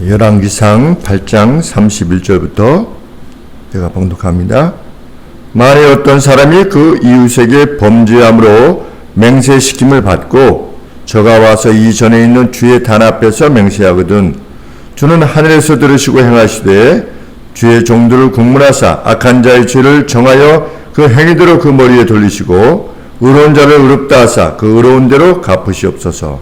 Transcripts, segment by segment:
열왕기상 8장 31절부터 제가 봉독합니다. 만일 어떤 사람이 그 이웃에게 범죄함으로 맹세시킴을 받고 저가 와서 이 전에 있는 주의 단 앞에서 맹세하거든 주는 하늘에서 들으시고 행하시되 주의 종들을 국문하사 악한 자의 죄를 정하여 그 행위대로 그 머리에 돌리시고 의로운 자를 의롭다 하사 그 의로운 대로 갚으시옵소서.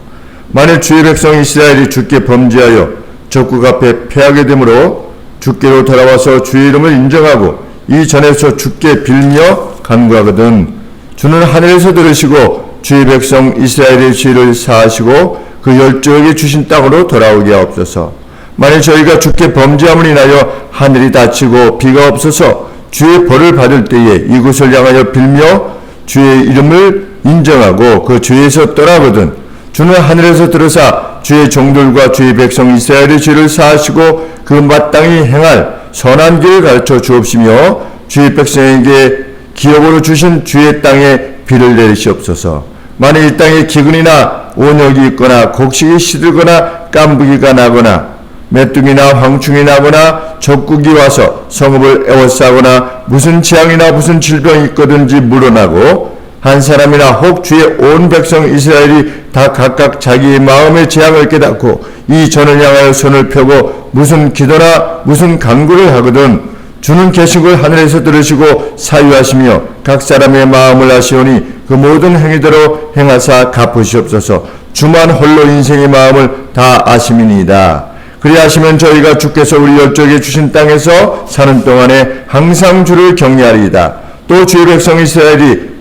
만일 주의 백성 이스라엘이 주께 범죄하여 적국 앞에 패하게 되므로 주께로 돌아와서 주의 이름을 인정하고 이 전에서 주께 빌며 간구하거든 주는 하늘에서 들으시고 주의 백성 이스라엘의 죄를 사하시고 그 열조에게 주신 땅으로 돌아오게 하옵소서. 만일 저희가 주께 범죄함을 인하여 하늘이 닫히고 비가 없어서 주의 벌을 받을 때에 이곳을 향하여 빌며 주의 이름을 인정하고 그 죄에서 떠나거든 주는 하늘에서 들으사 주의 종들과 주의 백성 이스라엘의 죄를 사하시고 그 마땅히 행할 선한 길을 가르쳐 주옵시며 주의 백성에게 기업으로 주신 주의 땅에 비를 내리시옵소서. 만일 이 땅에 기근이나 온역이 있거나 곡식이 시들거나 깐부기가 나거나 메뚜기나 황충이 나거나 적국이 와서 성읍을 에워싸거나 무슨 재앙이나 무슨 질병이 있거든지 물어나고 한 사람이나 혹 주의 온 백성 이스라엘이 다 각각 자기의 마음의 재앙을 깨닫고 이 전을 향하여 손을 펴고 무슨 기도나 무슨 간구를 하거든 주는 계신 걸 하늘에서 들으시고 사유하시며 각 사람의 마음을 아시오니 그 모든 행위대로 행하사 갚으시옵소서. 주만 홀로 인생의 마음을 다 아심이니이다. 그리하시면 저희가 주께서 우리 열조에게 주신 땅에서 사는 동안에 항상 주를 경외하리이다. 또 주의 백성 이스라엘이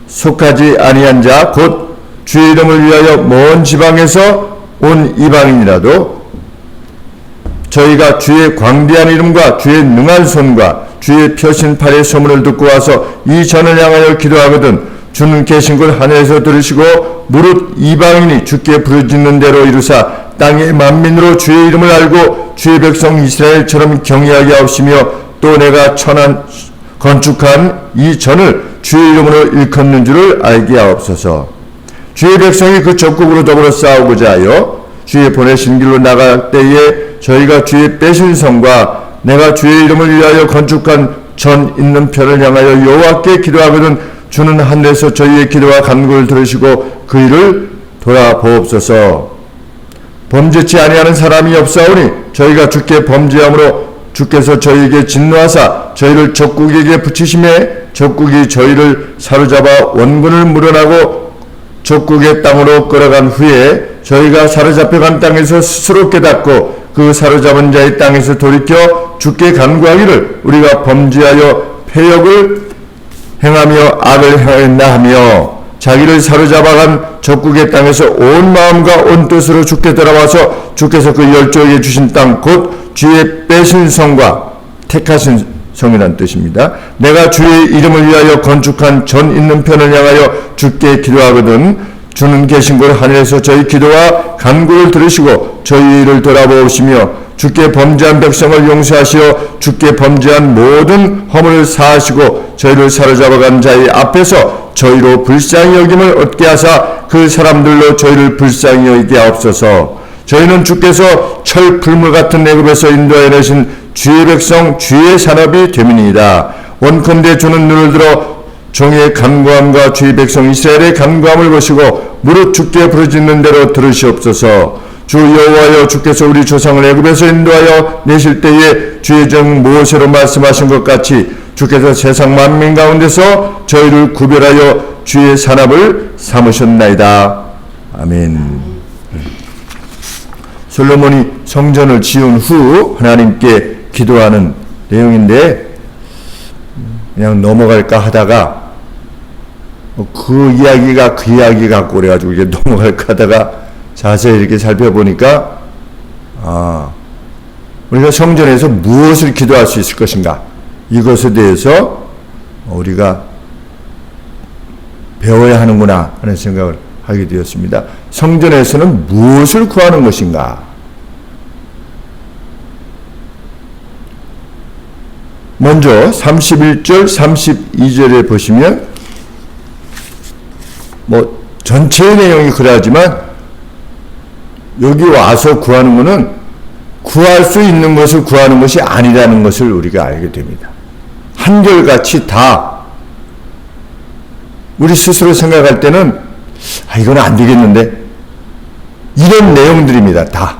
속하지 아니한 자 곧 주의 이름을 위하여 먼 지방에서 온 이방인이라도 저희가 주의 광대한 이름과 주의 능한 손과 주의 펴신 팔의 소문을 듣고 와서 이 전을 향하여 기도하거든 주는 계신 걸 하늘에서 들으시고 무릇 이방인이 주께 부르짖는 대로 이루사 땅의 만민으로 주의 이름을 알고 주의 백성 이스라엘처럼 경외하게 하옵시며 또 내가 건축한 이 전을 주의 이름으로 일컫는 줄을 알게 하옵소서. 주의 백성이 그 적국으로 더불어 싸우고자 하여 주의 보내신 길로 나갈 때에 저희가 주의 빼신 성과 내가 주의 이름을 위하여 건축한 전 있는 편을 향하여 여호와께 기도하거든 주는 하늘에서 저희의 기도와 간구를 들으시고 그 일을 돌아보옵소서. 범죄치 아니하는 사람이 없사오니 저희가 주께 범죄함으로 주께서 저희에게 진노하사 저희를 적국에게 붙이심에 적국이 저희를 사로잡아 원군을 물어나고 적국의 땅으로 끌어간 후에 저희가 사로잡혀간 땅에서 스스로 깨닫고 그 사로잡은 자의 땅에서 돌이켜 주께 간구하기를 우리가 범죄하여 패역을 행하며 악을 행했나 하며 자기를 사로잡아간 적국의 땅에서 온 마음과 온 뜻으로 주께 돌아와서 주께서 그 열조에게 주신 땅 곧 주의 빼신 성과 택하신 성이란 뜻입니다. 내가 주의 이름을 위하여 건축한 전 있는 편을 향하여 주께 기도하거든 주는 계신 곳 하늘에서 저희 기도와 간구를 들으시고 저희 일을 돌아보시며 주께 범죄한 백성을 용서하시어 주께 범죄한 모든 허물을 사하시고 저희를 사로잡아간 자의 앞에서 저희로 불쌍히 여김을 얻게 하사 그 사람들로 저희를 불쌍히 여기게 하옵소서. 저희는 주께서 철 풀물 같은 애굽에서 인도하여 내신 주의 백성 주의 산업이 되민이다. 원컨대 주는 눈을 들어 종의 간구함과 주의 백성 이스라엘의 간구함을 보시고 무릇 주께 부르짖는 대로 들으시옵소서. 주 여호와여 주께서 우리 조상을 애굽에서 인도하여 내실 때에 주의 종 모세로 말씀하신 것 같이 주께서 세상 만민 가운데서 저희를 구별하여 주의 산업을 삼으셨나이다. 아멘. 솔로몬이 성전을 지은 후 하나님께 기도하는 내용인데 그냥 넘어갈까 하다가 그 이야기 갖고 그래가지고 이게 넘어갈까 하다가 자세히 이렇게 살펴보니까 우리가 성전에서 무엇을 기도할 수 있을 것인가 이것에 대해서 우리가 배워야 하는구나 하는 생각을 하게 되었습니다. 성전에서는 무엇을 구하는 것인가? 먼저 31절 32절에 보시면 전체의 내용이 그러하지만 여기 와서 구하는 것은 구할 수 있는 것을 구하는 것이 아니라는 것을 우리가 알게 됩니다. 한결같이 다 우리 스스로 생각할 때는 이건 안 되겠는데 이런 내용들입니다. 다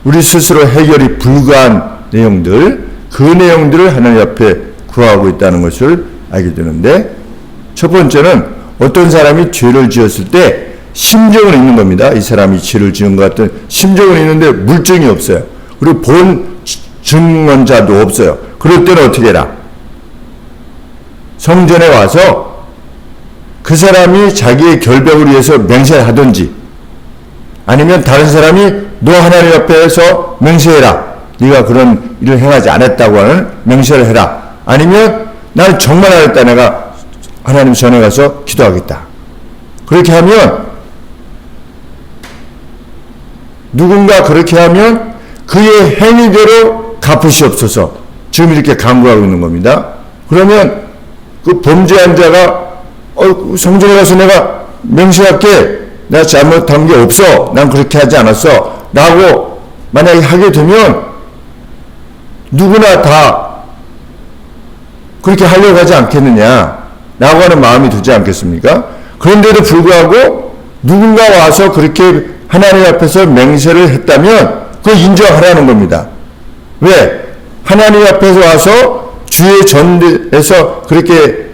우리 스스로 해결이 불가한 내용들, 그 내용들을 하나님 앞에 구하고 있다는 것을 알게 되는데, 첫 번째는 어떤 사람이 죄를 지었을 때 심정은 있는 겁니다. 이 사람이 죄를 지은 것 같은 심정은 있는데 물증이 없어요. 그리고 본 증언자도 없어요. 그럴 때는 어떻게 해라? 성전에 와서 그 사람이 자기의 결백을 위해서 맹세를 하든지, 아니면 다른 사람이 너 하나님 앞에서 맹세해라. 네가 그런 일을 행하지 않았다고 하는 맹세를 해라. 아니면 나는 정말 안 했다. 내가 하나님 전에 가서 기도하겠다. 그렇게 하면, 누군가 그렇게 하면 그의 행위대로 갚으시옵소서. 지금 이렇게 간구하고 있는 겁니다. 그러면 그 범죄한 자가 성전에 가서 내가 맹세할게. 내가 잘못한 게 없어. 난 그렇게 하지 않았어. 라고 만약에 하게 되면 누구나 다 그렇게 하려고 하지 않겠느냐 라고 하는 마음이 들지 않겠습니까? 그런데도 불구하고 누군가 와서 그렇게 하나님 앞에서 맹세를 했다면 그걸 인정하라는 겁니다. 왜? 하나님 앞에서 와서 주의 전에서 그렇게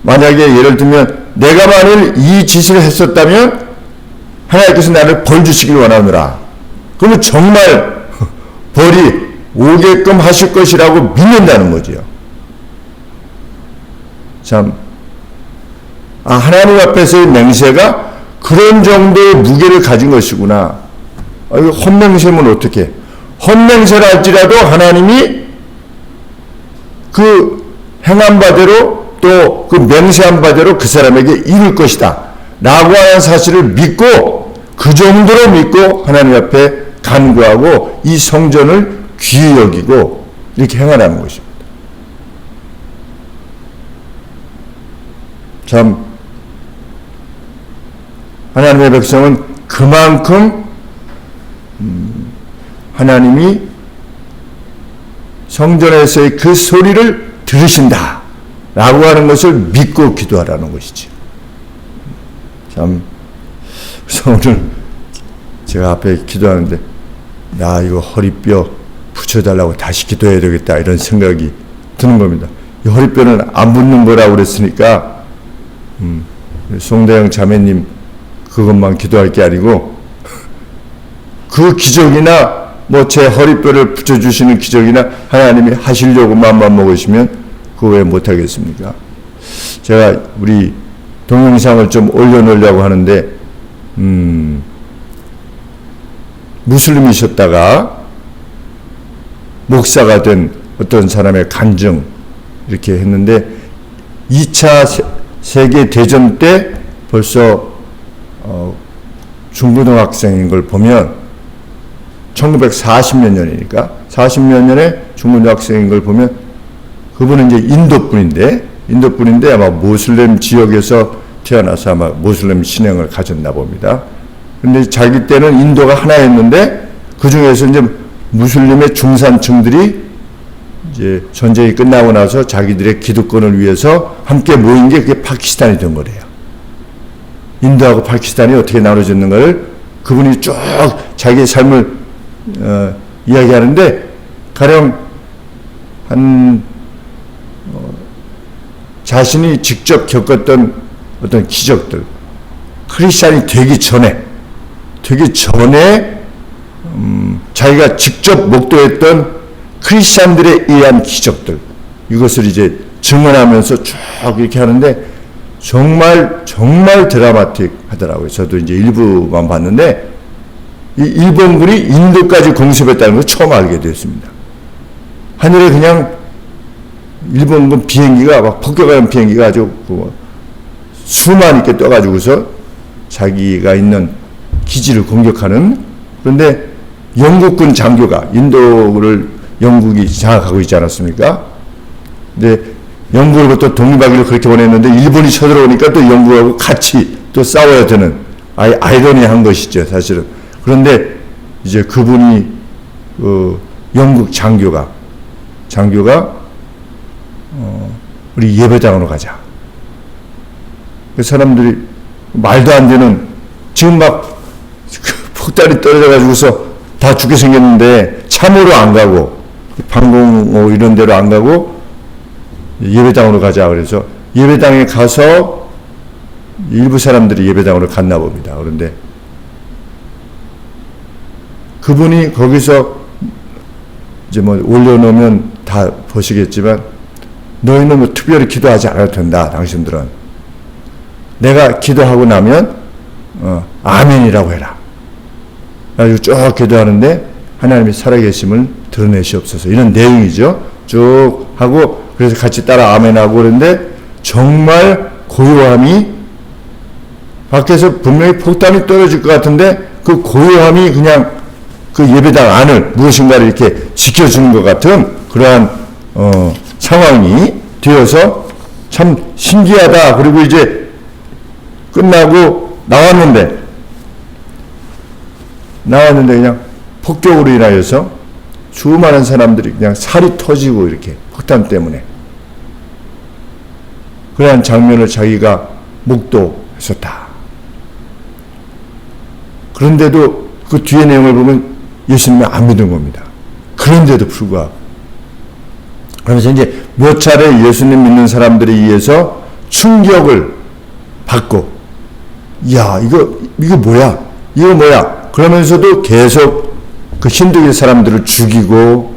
만약에 예를 들면 내가 만일 이 짓을 했었다면 하나님께서 나를 벌 주시길 원하노라. 그러면 정말 벌이 오게끔 하실 것이라고 믿는다는 거지요. 참, 하나님 앞에서의 맹세가 그런 정도의 무게를 가진 것이구나. 이거 헛맹세면 어떻게? 헛맹세를 할지라도 하나님이 그 행한 바대로 또 그 맹세한 바대로 그 사람에게 이룰 것이다 라고 하는 사실을 믿고, 그 정도로 믿고 하나님 앞에 간구하고 이 성전을 귀히 여기고 이렇게 행하라는 것입니다. 참, 하나님의 백성은 그만큼 하나님이 성전에서의 그 소리를 들으신다 라고 하는 것을 믿고 기도하라는 것이죠. 참, 그래서 오늘 제가 앞에 기도하는데 이거 허리뼈 붙여달라고 다시 기도해야 되겠다 이런 생각이 드는 겁니다. 이 허리뼈는 안 붙는 거라고 그랬으니까 송대영 자매님 그것만 기도할 게 아니고 그 기적이나 뭐 제 허리뼈를 붙여주시는 기적이나 하나님이 하시려고 마음만 먹으시면 그거 왜 못하겠습니까? 제가 우리 동영상을 좀 올려놓으려고 하는데 무슬림이셨다가 목사가 된 어떤 사람의 간증 이렇게 했는데 2차 세계대전 때 벌써 중고등학생인 걸 보면 1940몇 년이니까 40몇 년에 중고등학생인 걸 보면 그분은 이제 인도분인데 아마 모슬렘 지역에서 태어나서 아마 모슬렘 신앙을 가졌나 봅니다. 근데 자기 때는 인도가 하나였는데 그 중에서 이제 무슬림의 중산층들이 이제 전쟁이 끝나고 나서 자기들의 기득권을 위해서 함께 모인 게 그게 파키스탄이 된 거래요. 인도하고 파키스탄이 어떻게 나눠졌는가를 그분이 쭉 자기의 삶을 이야기하는데 가령 자신이 직접 겪었던 어떤 기적들, 크리스찬이 되기 전에 자기가 직접 목도했던 크리스찬들에 의한 기적들, 이것을 이제 증언하면서 쭉 이렇게 하는데 정말 드라마틱 하더라고요. 저도 이제 일부만 봤는데 이 일본군이 인도까지 공습했다는 걸 처음 알게 되었습니다. 하늘에 그냥 일본군 비행기가 막 폭격하는 비행기가 아주 수만 있게 떠가지고서 자기가 있는 기지를 공격하는, 그런데 영국군 장교가 인도를 영국이 장악하고 있지 않았습니까? 근데 영국으로부터 독립하기를 그렇게 원했는데 일본이 쳐들어오니까 또 영국하고 같이 또 싸워야 되는 아이러니한 것이죠, 사실은. 그런데 이제 그분이 영국 장교가 우리 예배당으로 가자. 그 사람들이 말도 안 되는 지금 막 폭탄이 떨어져가지고서 다 죽게 생겼는데 참으로 안 가고 방공 이런 데로 안 가고 예배당으로 가자. 그래서 예배당에 가서 일부 사람들이 예배당으로 갔나 봅니다. 그런데 그분이 거기서 이제 뭐 올려놓으면 다 보시겠지만 너희는 뭐 특별히 기도하지 않아도 된다. 당신들은 내가 기도하고 나면 아멘이라고 해라. 그래가지고 쭉 기도하는데 하나님이 살아계심을 드러내시옵소서 이런 내용이죠. 쭉 하고 그래서 같이 따라 아멘하고 그러는데 정말 고요함이 밖에서 분명히 폭탄이 떨어질 것 같은데 그 고요함이 그냥 그 예배당 안을 무엇인가를 이렇게 지켜주는 것 같은 그러한 상황이 되어서 참 신기하다. 그리고 이제 끝나고 나왔는데 그냥 폭격으로 인하여서 수많은 사람들이 그냥 살이 터지고 이렇게 폭탄 때문에 그러한 장면을 자기가 목도했었다. 그런데도 그 뒤에 내용을 보면 예수님이 안 믿은 겁니다. 그런데도 불구하고 그러면서 이제 몇 차례 예수님 믿는 사람들에 의해서 충격을 받고 야 이거 뭐야 그러면서도 계속 그 힌두교 사람들을 죽이고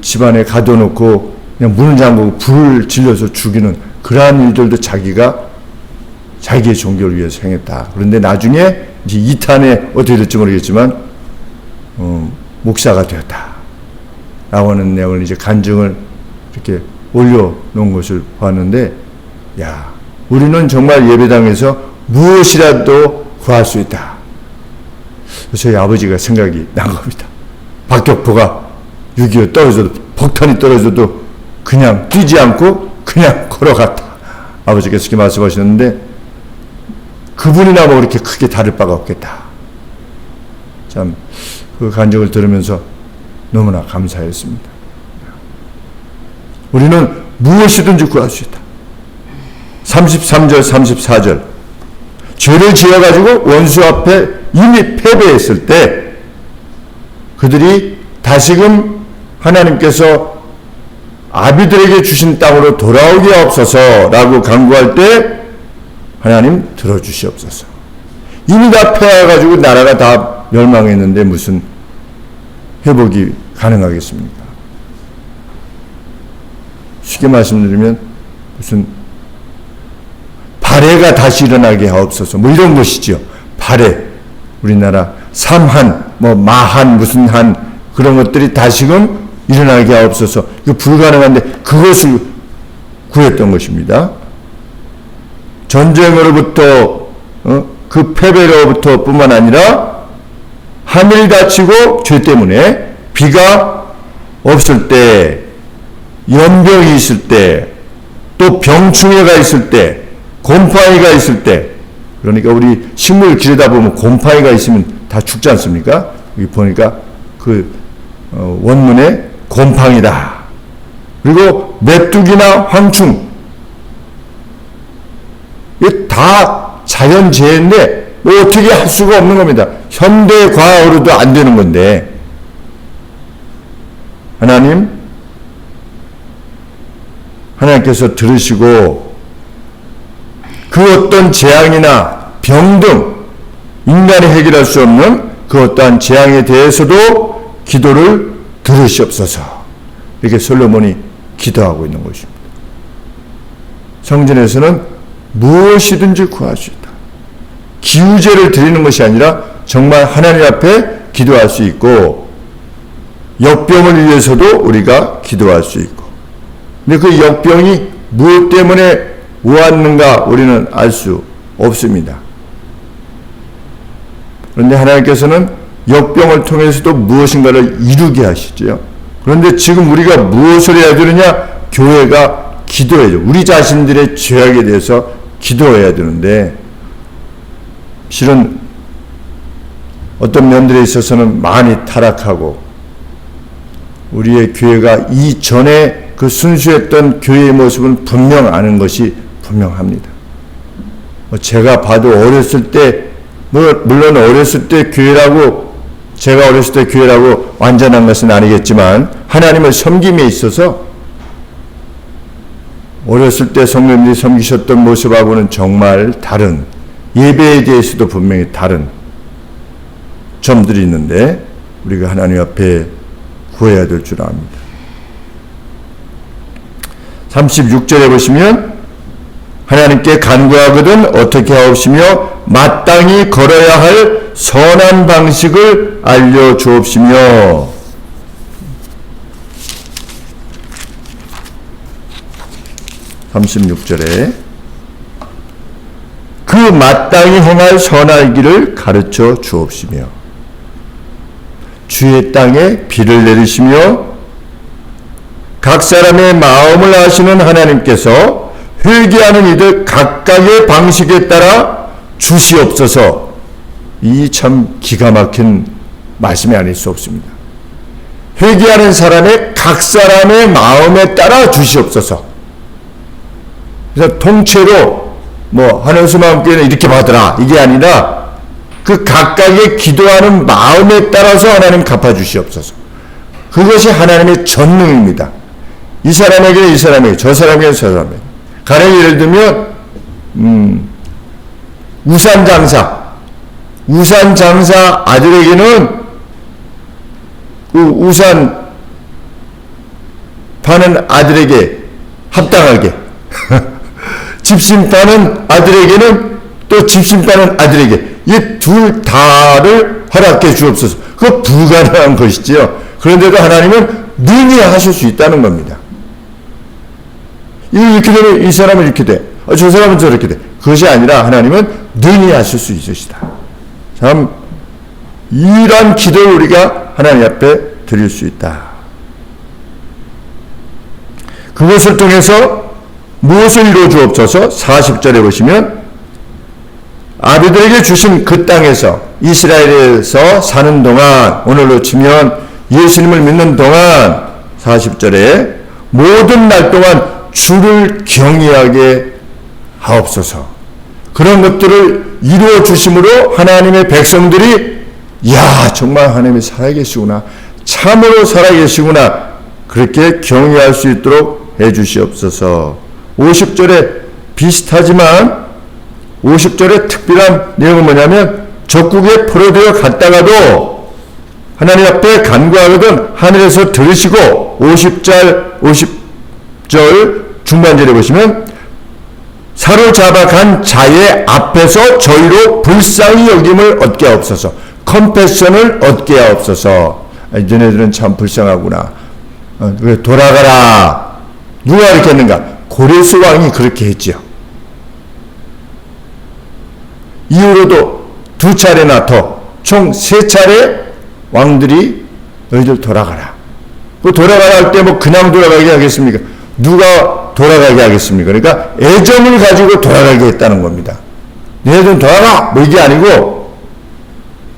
집안에 가둬놓고 그냥 문을 잠그고 불을 질러서 죽이는 그러한 일들도 자기의 종교를 위해서 행했다. 그런데 나중에 이제 2탄에 어떻게 될지 모르겠지만 목사가 되었다. 라고 하는 내용을 이제 간증을 이렇게 올려놓은 것을 봤는데 야 우리는 정말 예배당에서 무엇이라도 구할 수 있다. 저희 아버지가 생각이 난 겁니다. 박격포가 6.25 떨어져도 폭탄이 떨어져도 그냥 뛰지 않고 그냥 걸어갔다. 아버지께서 이렇게 말씀하셨는데 그분이나 뭐 그렇게 크게 다를 바가 없겠다. 참 그 간증을 들으면서 너무나 감사했습니다. 우리는 무엇이든지 구할 수 있다. 33절 34절 죄를 지어가지고 원수 앞에 이미 패배했을 때 그들이 다시금 하나님께서 아비들에게 주신 땅으로 돌아오게 하옵소서라고 간구할 때 하나님 들어주시옵소서. 이미 다 패해가지고 나라가 다 멸망했는데 무슨 회복이 가능하겠습니까? 쉽게 말씀드리면 무슨 발해가 다시 일어나게 하옵소서 뭐 이런 것이죠. 발해 우리나라 삼한 뭐 마한 무슨 한 그런 것들이 다시금 일어나게 하옵소서. 이거 불가능한데 그것을 구했던 것입니다. 전쟁으로부터 그 패배로부터 뿐만 아니라 하늘이 닫히고 죄 때문에 비가 없을 때 연병이 있을 때 또 병충해가 있을 때 곰팡이가 있을 때 그러니까 우리 식물 기르다 보면 곰팡이가 있으면 다 죽지 않습니까? 여기 보니까 그 원문에 곰팡이다. 그리고 메뚜기나 황충 이게 다 자연재해인데 뭐 어떻게 할 수가 없는 겁니다. 현대 과학으로도 안 되는 건데 하나님께서 들으시고 그 어떤 재앙이나 병등 인간이 해결할 수 없는 그 어떠한 재앙에 대해서도 기도를 들으시옵소서. 이렇게 솔로몬이 기도하고 있는 것입니다. 성전에서는 무엇이든지 구할 수 있다. 기우제를 드리는 것이 아니라 정말 하나님 앞에 기도할 수 있고 역병을 위해서도 우리가 기도할 수 있고 근데 그 역병이 무엇 때문에 왔는가 우리는 알 수 없습니다. 그런데 하나님께서는 역병을 통해서도 무엇인가를 이루게 하시죠. 그런데 지금 우리가 무엇을 해야 되느냐? 교회가 기도해야죠. 우리 자신들의 죄악에 대해서 기도해야 되는데 실은 어떤 면들에 있어서는 많이 타락하고 우리의 교회가 이전에 그 순수했던 교회의 모습은 분명 아는 것이 분명합니다. 제가 봐도 어렸을 때 물론 어렸을 때 교회라고 제가 어렸을 때 교회라고 완전한 것은 아니겠지만 하나님을 섬김에 있어서 어렸을 때 성도님들이 섬기셨던 모습하고는 정말 다른 예배에 대해서도 분명히 다른 점들이 있는데 우리가 하나님 앞에 구해야 될 줄 압니다. 36절에 보시면 하나님께 간구하거든 어떻게 하옵시며 마땅히 걸어야 할 선한 방식을 알려주옵시며 36절에 그 마땅히 행할 선할 길을 가르쳐 주옵시며 주의 땅에 비를 내리시며 각 사람의 마음을 아시는 하나님께서 회개하는 이들 각각의 방식에 따라 주시옵소서. 이 참 기가 막힌 말씀이 아닐 수 없습니다. 회개하는 사람의 각 사람의 마음에 따라 주시옵소서. 그래서 통째로 하늘수 마음교회는 이렇게 받으라 이게 아니라 그 각각의 기도하는 마음에 따라서 하나님 갚아주시옵소서. 그것이 하나님의 전능입니다. 이 사람에게 이 사람에게 저 사람에게 저 사람에게 가령 예를 들면 우산 장사 아들에게는 그 우산 파는 아들에게 합당하게 집신 파는 아들에게는 또 집신 파는 아들에게 이 둘 다를 허락해 주옵소서. 그거 불가능한 것이지요. 그런데도 하나님은 능히 하실 수 있다는 겁니다. 이렇게 되면 이 사람은 이렇게 돼. 저 사람은 저렇게 돼. 그것이 아니라 하나님은 능히 하실 수 있으시다. 참 이런 기도를 우리가 하나님 앞에 드릴 수 있다. 그것을 통해서 무엇을 이루어 주옵소서? 40절에 보시면 아비들에게 주신 그 땅에서 이스라엘에서 사는 동안 오늘로 치면 예수님을 믿는 동안 40절에 모든 날 동안 주를 경외하게 하옵소서. 그런 것들을 이루어 주심으로 하나님의 백성들이 정말 하나님이 살아계시구나 참으로 살아계시구나 그렇게 경외할 수 있도록 해 주시옵소서. 50절에 비슷하지만 50절의 특별한 내용은 뭐냐면 적국에 포로되어 갔다가도 하나님 앞에 간구하거든 하늘에서 들으시고 50절 중반절에 보시면 사로잡아 간 자의 앞에서 저희로 불쌍히 여김을 얻게 하옵소서. 컴패션을 얻게 하옵소서. 너네들은 참 불쌍하구나. 왜 돌아가라. 누가 이렇게 했는가? 고레스 왕이 그렇게 했지요. 이후로도 2차례나 더 총 3차례 왕들이 너희들 돌아가라. 그 돌아가라 할 때 그냥 돌아가게 하겠습니까? 누가 돌아가게 하겠습니까? 그러니까 애정을 가지고 돌아가게 했다는 겁니다. 너희들 돌아가! 이게 아니고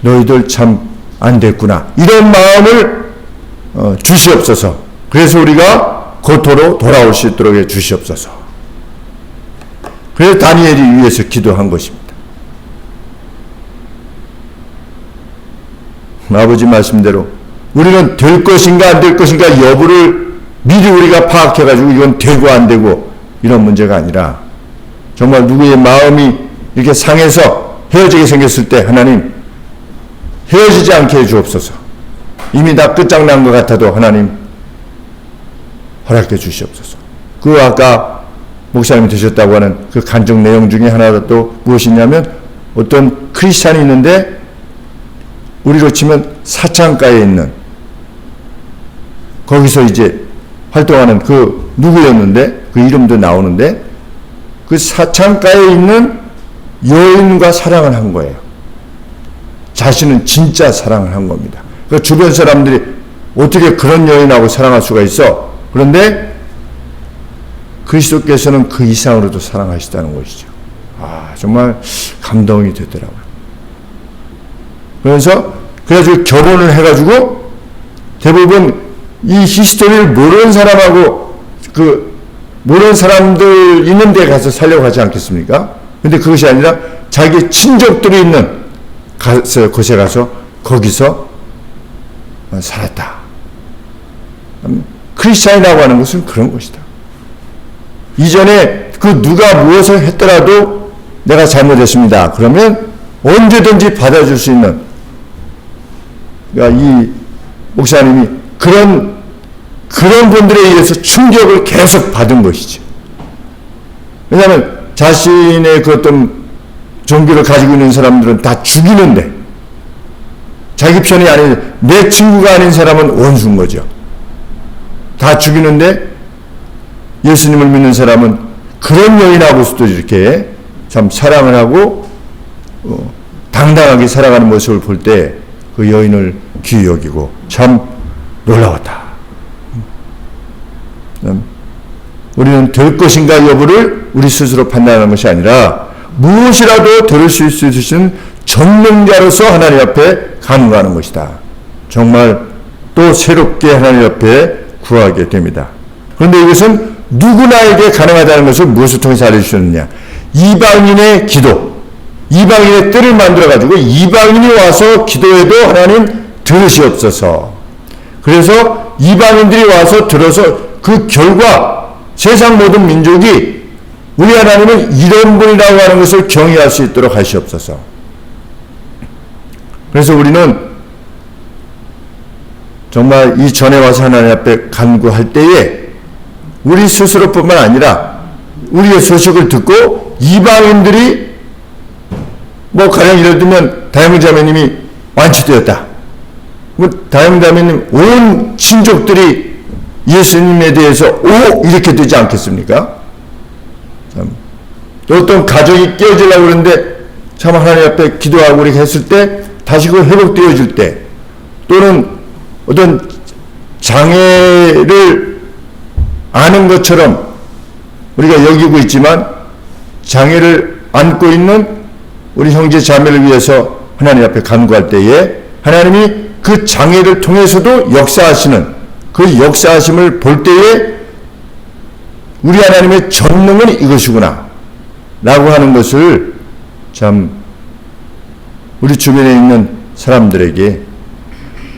너희들 참 안 됐구나. 이런 마음을 주시옵소서. 그래서 우리가 고토로 돌아올 수 있도록 해 주시옵소서. 그래서 다니엘이 위해서 기도한 것입니다. 아버지 말씀대로 우리는 될 것인가 안 될 것인가 여부를 미리 우리가 파악해가지고 이건 되고 안 되고 이런 문제가 아니라 정말 누구의 마음이 이렇게 상해서 헤어지게 생겼을 때 하나님 헤어지지 않게 해주옵소서. 이미 다 끝장난 것 같아도 하나님 허락해 주시옵소서. 그 아까 목사님이 드셨다고 하는 그 간증 내용 중에 하나가 또 무엇이냐면 어떤 크리스찬이 있는데 우리로 치면 사창가에 있는 거기서 이제 활동하는 그 누구였는데 그 이름도 나오는데 그 사창가에 있는 여인과 사랑을 한 거예요. 자신은 진짜 사랑을 한 겁니다. 그 주변 사람들이 어떻게 그런 여인하고 사랑할 수가 있어? 그런데 그리스도께서는 그 이상으로도 사랑하시다는 것이죠. 정말 감동이 되더라고요. 그래서 그래가지고 결혼을 해가지고 대부분 이 히스토리를 모르는 사람하고 모르는 사람들 있는 데 가서 살려고 하지 않겠습니까? 근데 그것이 아니라 자기 친족들이 있는 곳에 가서 거기서 살았다. 크리스찬이라고 하는 것은 그런 것이다. 이전에 누가 무엇을 했더라도 내가 잘못했습니다. 그러면 언제든지 받아줄 수 있는, 그러니까 이 목사님이 그런 분들에 의해서 충격을 계속 받은 것이죠. 왜냐하면 자신의 그 어떤 종교를 가지고 있는 사람들은 다 죽이는데 자기 편이 아닌, 내 친구가 아닌 사람은 원수인 거죠. 다 죽이는데 예수님을 믿는 사람은 그런 여인하고서도 이렇게 참 사랑을 하고 당당하게 살아가는 모습을 볼 때 그 여인을 귀히 여기고 참 놀라웠다. 우리는 될 것인가 여부를 우리 스스로 판단하는 것이 아니라 무엇이라도 들을 수 있으신 전능자로서 하나님 앞에 간구하는 것이다. 정말 또 새롭게 하나님 앞에 구하게 됩니다. 그런데 이것은 누구나에게 가능하다는 것을 무엇을 통해서 알려주셨느냐? 이방인의 기도, 이방인의 뜰을 만들어가지고 이방인이 와서 기도해도 하나님 들으시옵소서. 그래서 이방인들이 와서 들어서 그 결과 세상 모든 민족이 우리 하나님은 이런 분이라고 하는 것을 경외할 수 있도록 하시옵소서. 그래서 우리는 정말 이 전에 와서 하나님 앞에 간구할 때에 우리 스스로뿐만 아니라 우리의 소식을 듣고 이방인들이 가령 예를 들면 다영자매님이 완치되었다. 다영자매님 온 친족들이 예수님에 대해서 이렇게 되지 않겠습니까? 또 어떤 가족이 깨어지려고 그러는데 참 하나님 앞에 기도하고 이렇게 했을 때 다시 그 회복되어질 때, 또는 어떤 장애를 아는 것처럼 우리가 여기고 있지만 장애를 안고 있는 우리 형제 자매를 위해서 하나님 앞에 간구할 때에 하나님이 그 장애를 통해서도 역사하시는 그 역사하심을 볼 때에 우리 하나님의 전능은 이것이구나 라고 하는 것을 참 우리 주변에 있는 사람들에게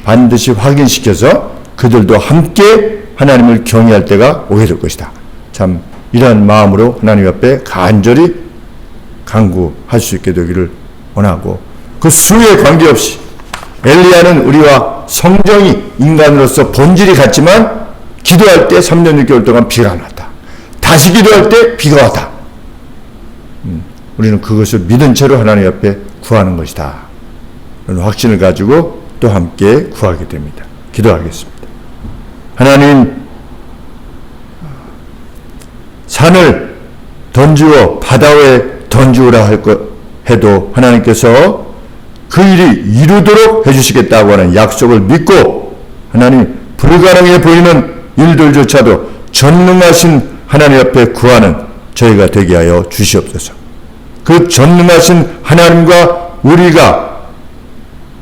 반드시 확인시켜서 그들도 함께 하나님을 경외할 때가 오게 될 것이다. 참 이러한 마음으로 하나님 앞에 간절히 간구할 수 있게 되기를 원하고, 그 수에 관계없이 엘리야는 우리와 성정이 인간으로서 본질이 같지만 기도할 때 3년 6개월 동안 비가 안 왔다. 다시 기도할 때 비가 왔다. 우리는 그것을 믿은 채로 하나님 앞에 구하는 것이다. 그런 확신을 가지고 또 함께 구하게 됩니다. 기도하겠습니다. 하나님, 산을 던지고 바다 위에 던지우라 해도 하나님께서 그 일이 이루도록 해주시겠다고 하는 약속을 믿고, 하나님 불가능해 보이는 일들조차도 전능하신 하나님 앞에 구하는 저희가 되게 하여 주시옵소서. 그 전능하신 하나님과 우리가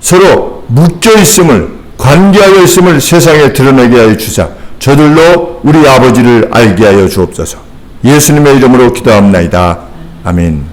서로 묶여 있음을, 관계하여 있음을 세상에 드러내게 하여 주사 저들로 우리 아버지를 알게 하여 주옵소서. 예수님의 이름으로 기도합나이다. 아멘.